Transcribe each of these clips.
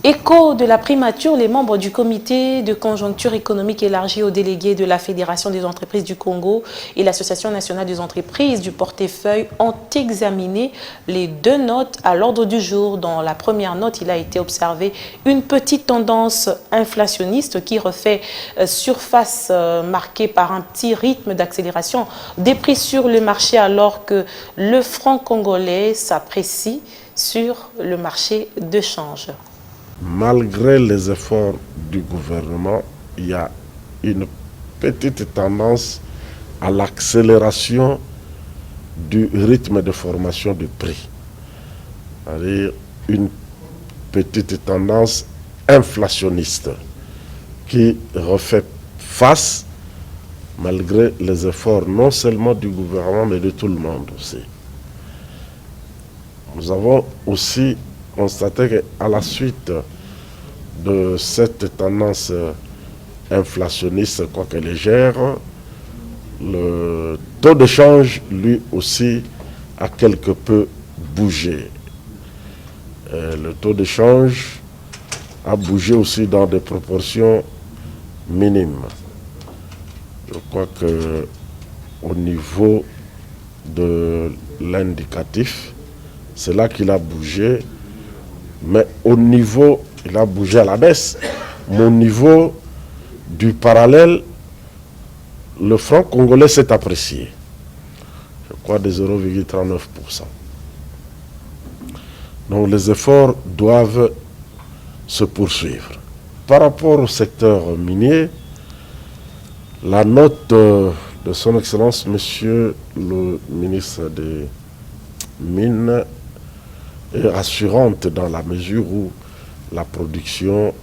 Écho de la primature, les membres du comité de conjoncture économique élargi aux délégués de la Fédération des entreprises du Congo et l'Association nationale des entreprises du portefeuille ont examiné les deux notes à l'ordre du jour. Dans la première note, il a été observé une petite tendance inflationniste qui refait surface marquée par un petit rythme d'accélération des prix sur le marché alors que le franc congolais s'apprécie sur le marché de change. Malgré les efforts du gouvernement, il y a une petite tendance à l'accélération du rythme de formation du prix. C'est-à-dire une petite tendance inflationniste qui refait face, malgré les efforts non seulement du gouvernement, mais de tout le monde aussi. Nous avons aussi constaté qu'à la suite de cette tendance inflationniste, quoique légère, le taux de change, lui aussi, a quelque peu bougé. Le taux de change a bougé aussi dans des proportions minimes. Je crois qu'au niveau de l'indicatif, c'est là qu'il a bougé, mais au niveau, il a bougé à la baisse, mais au niveau du parallèle, le franc congolais s'est apprécié, je crois de 0,39%. Donc les efforts doivent se poursuivre. Par rapport au secteur minier, la note de son Excellence, Monsieur le ministre des Mines, est rassurante dans la mesure où la production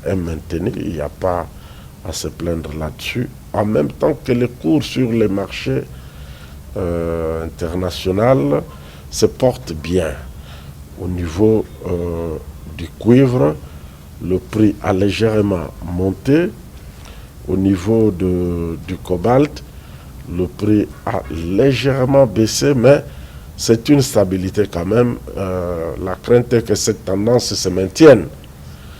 est maintenue. Il n'y a pas à se plaindre là-dessus. En même temps que les cours sur les marchés internationaux se portent bien. Au niveau du cuivre, le prix a légèrement monté. Au niveau du cobalt, le prix a légèrement baissé, mais c'est une stabilité quand même. La crainte est que cette tendance se maintienne.